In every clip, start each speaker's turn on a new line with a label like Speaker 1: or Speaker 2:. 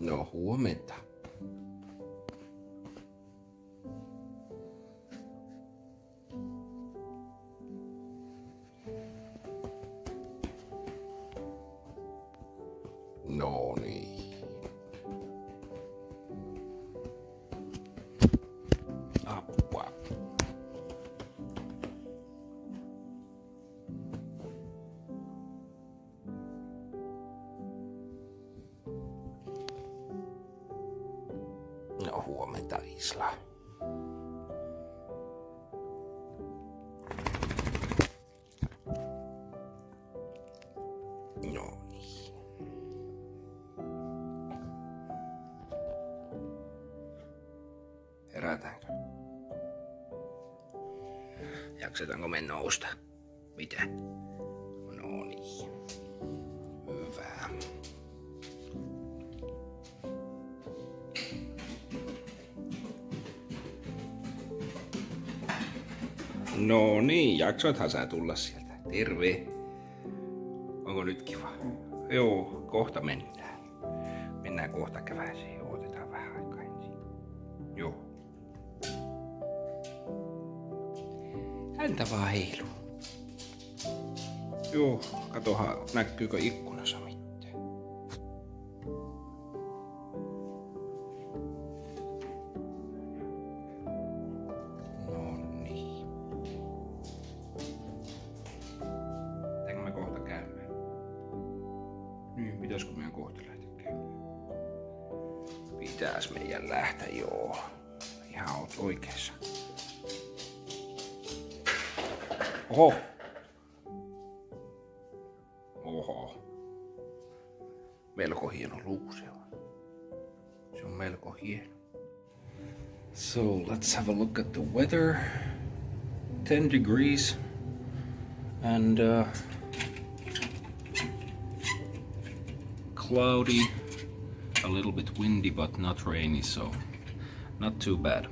Speaker 1: No huomenta. No niin. Apua. No huomenta, Isla. No niin. Herätäänkö? Jaksetaanko me nousta? Mitä? No niin. Hyvä. No niin, jaksoithan sä tulla sieltä. Terve. Onko nyt kiva? Joo, kohta mennään. Mennään kohta käväisiin. Otetaan vähän aikaa ensin. Joo. Häntä vaan heiluu. Joo, katohan näkyykö ikkunassa mitään. No niin. Pitääkö me kohta käymään? Niin, pitäisikö meidän kohta lähteä käymään? Pitäis meidän lähteä, joo. Ihan oot oikeassa. Oho. Oho. Melko hieno luu se on. Se on melko hieno. So let's have a look at the weather. 10 degrees and cloudy, a little bit windy but not rainy, so not too bad.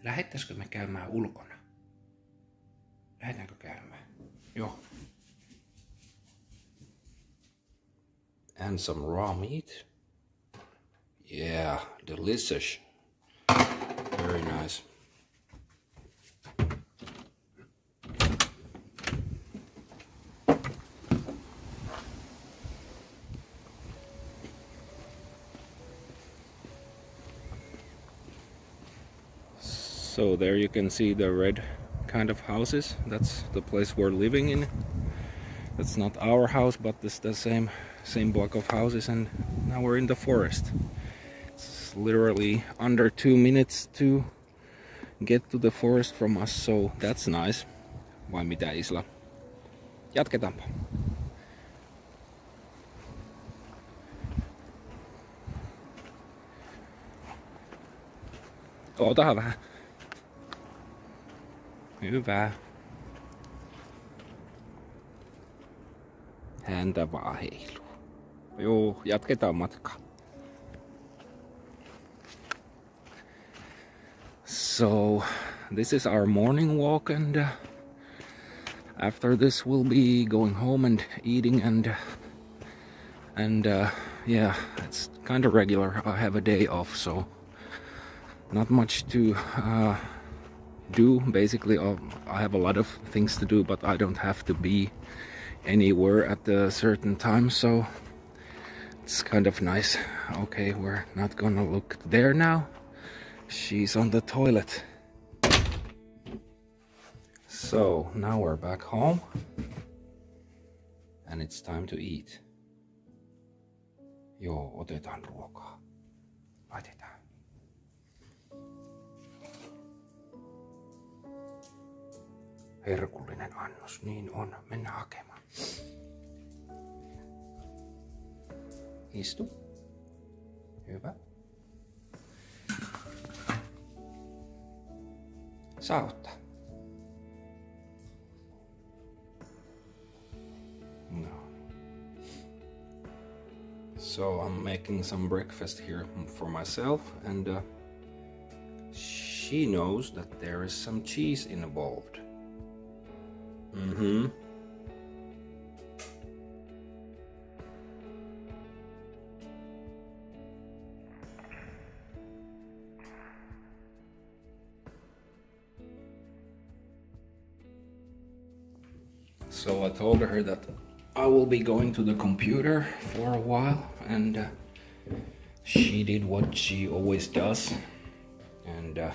Speaker 1: Lähettäisikö me käymään ulkona? Lähdetäänkö käymään? Joo. And some raw meat. Yeah, delicious. Very nice. So there you can see the red kind of houses. That's the place we're living in. That's not our house, but it's the same block of houses, and now we're in the forest. It's literally under 2 minutes to get to the forest from us, so that's nice. Vai mitä, Isla? Jatketaanpa. Ootahan vähän. Hyvä. Häntä vaan heiluu. Joo, jatketaan matkaa. So, this is our morning walk, and after this we'll be going home and eating, and yeah, it's kind of regular. I have a day off, so not much to do. Basically, I have a lot of things to do, but I don't have to be anywhere at a certain time, so it's kind of nice. Okay, we're not gonna look there now. She's on the toilet. So now we're back home and it's time to eat. Joo, otetaan ruokaa. Laitetaan. Herkullinen annos, niin on. Mennään hakemaan. Istu. Hyvä. Saa ottaa. No. So I'm making some breakfast here for myself, and she knows that there is some cheese involved. Mm-hmm. So I told her that I will be going to the computer for a while, and she did what she always does and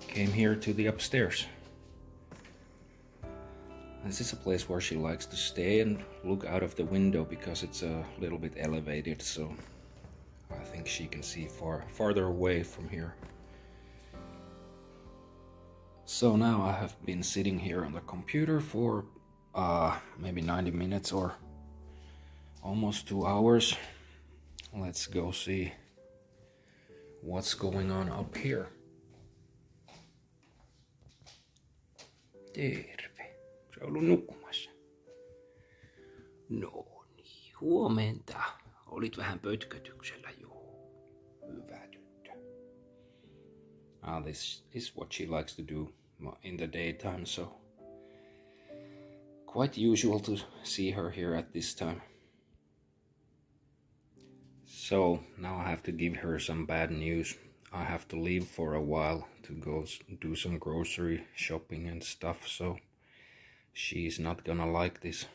Speaker 1: came here to the upstairs. This is a place where she likes to stay and look out of the window because it's a little bit elevated, so I think she can see farther away from here. So now I have been sitting here on the computer for maybe 90 minutes or almost 2 hours. Let's go see what's going on up here. Terve. Sä oot ollut nukkumassa. No niin, huomenta. Olit vähän pötkötyksellä, joo. Hyvä tyttö. This is what she likes to do in the daytime, so quite usual to see her here at this time. So now I have to give her some bad news. I have to leave for a while to go do some grocery shopping and stuff, so she's not gonna like this.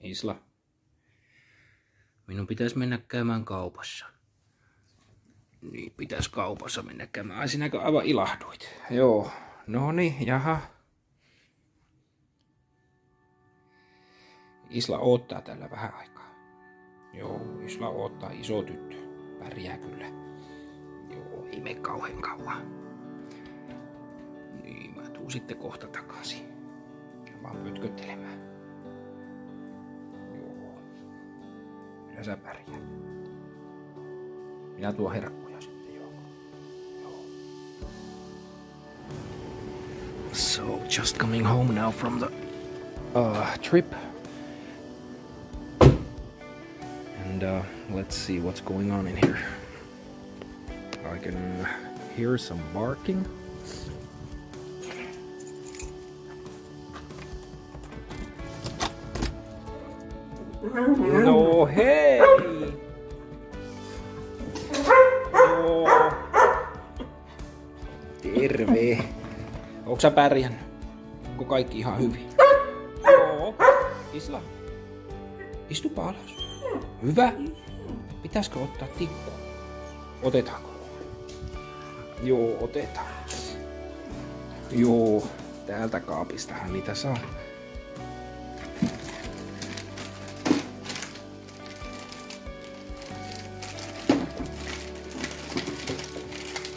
Speaker 1: Isla, minun pitäisi mennä käymään kaupassa. Niin, pitäisi kaupassa mennä käymään. Ai, sinäkö aivan ilahduit? Joo, no niin, jaha. Isla odottaa tällä vähän aikaa. Joo, Isla odottaa, iso tyttö. Pärjää kyllä. Joo, ei mene kauhean kauan. Niin, mä tuun sitten kohta takaisin. Vaan pötköttelemään. Joo. Kyllä sä pärjää. Minä tuon herkkuja sitten, joo. Joo. So, just coming home now from the trip. And let's see what's going on in here. I can hear some barking. No hei! No. Terve! Onko sä pärjännyt? Onko kaikki ihan hyvin? Joo. Isla, istupa alas. Hyvä. Pitäisikö ottaa tikku? Otetaanko? Joo, otetaan. Joo, täältä kaapistahan niitä saa.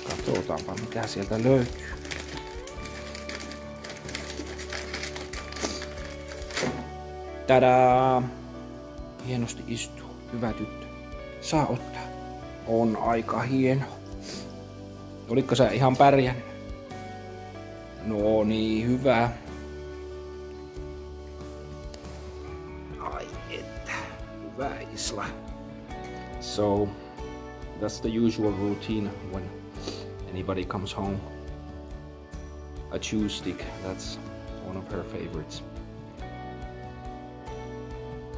Speaker 1: Katsotaanpa mitä sieltä löytyy. Tadaa! Hienosti istuu. Hyvä tyttö. Saa ottaa. On aika hieno. Olitko sä ihan pärjännyt? No niin, hyvä. Ai että. Hyvä Isla. So, that's the usual routine when anybody comes home. A chew stick, that's one of her favorites.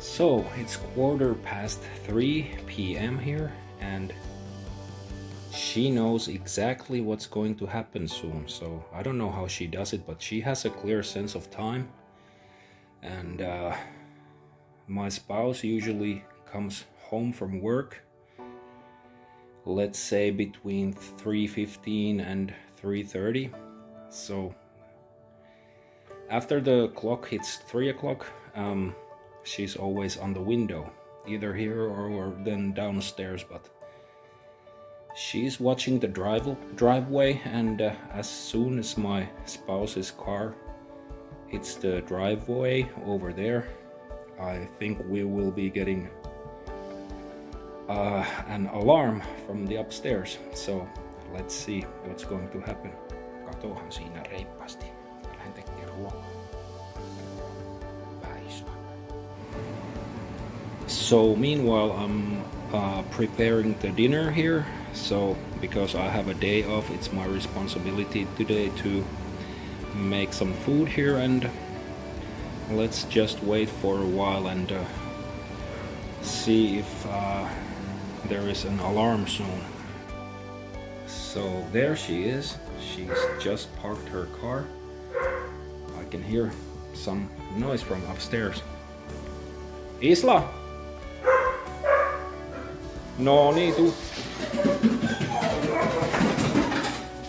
Speaker 1: So it's 3:15 p.m. here, and she knows exactly what's going to happen soon. So I don't know how she does it, but she has a clear sense of time. And my spouse usually comes home from work, let's say between 3:15 and 3:30. So after the clock hits 3 o'clock, she's always on the window, either here or then downstairs, but she's watching the driveway, and as soon as my spouse's car hits the driveway over there, I think we will be getting an alarm from the upstairs. So let's see what's going to happen. Katohan siinä reippaasti. Älä tekee ruokaa. So meanwhile I'm preparing the dinner here, so because I have a day off, it's my responsibility today to make some food here, and let's just wait for a while and see if there is an alarm soon. So there she is. She's just parked her car. I can hear some noise from upstairs. Isla! No niin, tuu.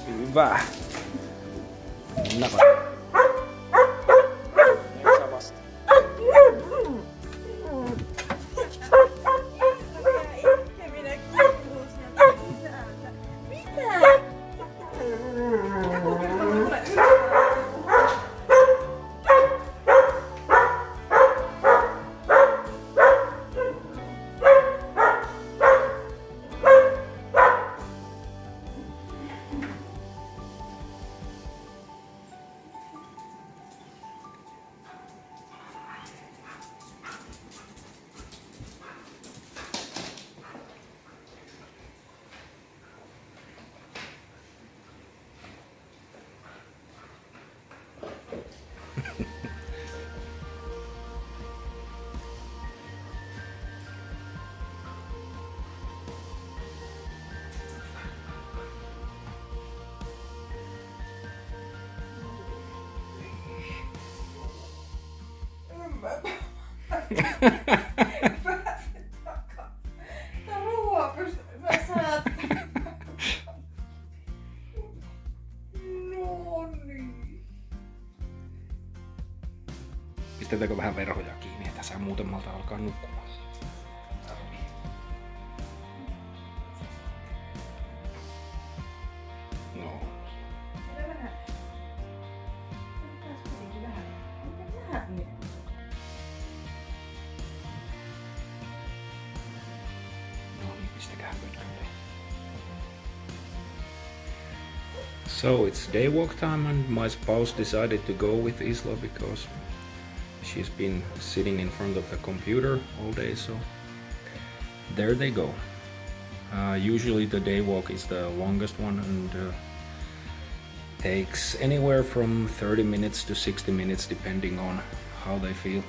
Speaker 1: Hyvä. Mennäpä. Meksä vasta. Pistetäänkö vähän verhoja kiinni, että saa muuten malta alkaa nukkumaan? No. So it's day walk time and my spouse decided to go with Isla because she's been sitting in front of the computer all day, so there they go. Usually the day walk is the longest one and takes anywhere from 30 minutes to 60 minutes depending on how they feel.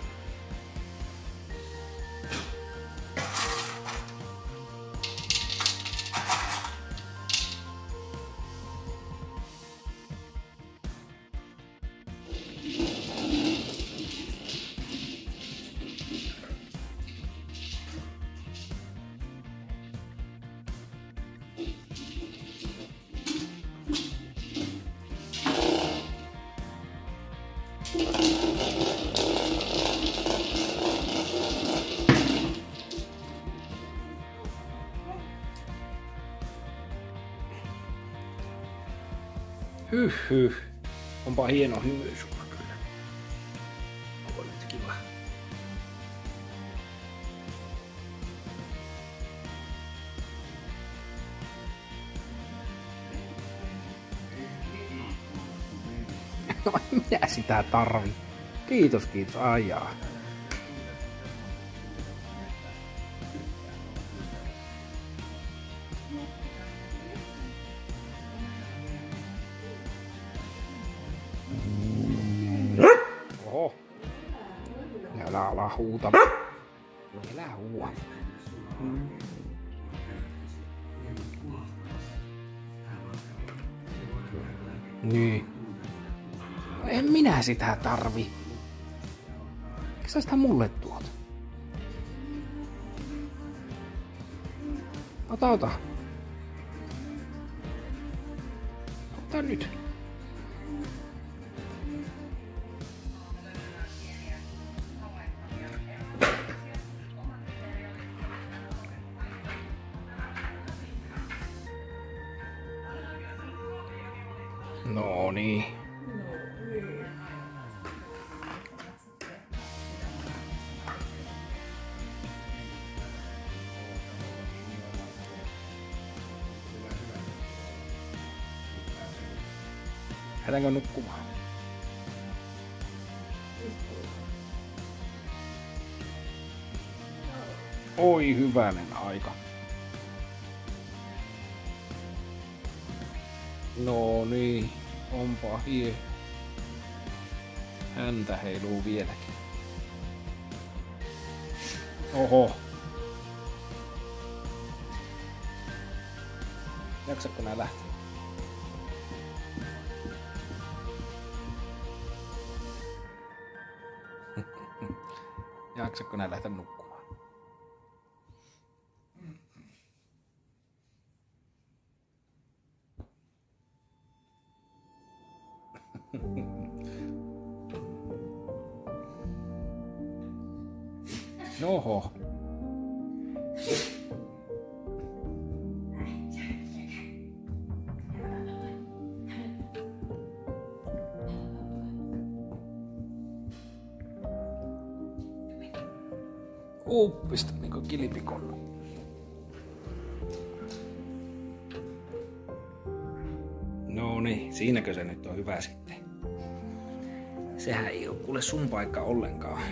Speaker 1: Hyh. Onpa hieno hymy sulla kyllä. Onko nyt kiva? No minä sitä tarvin. Kiitos. Ai jaa. Oho. Älä ala huuta. Älä huua. Niin. No en minä sitä tarvi. Eikö sä sitä mulle tuot? Ota. Ota nyt. No niin. Lähdetäänkö nukkumaan? Oi hyvänen aika. No niin, onpa hieno. Häntä heiluu vieläkin. Oho. Jaksatko nää lähteä? Jaksatko nää lähteä nukkumaan? Oho. Uppista niinku kilpikonna. No niin, siinäkö se nyt on hyvä sitten? Sehän ei oo kuule sun paikka ollenkaan.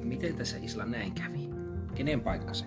Speaker 1: Miten tässä Isla näin kävi? Kenen paikka se?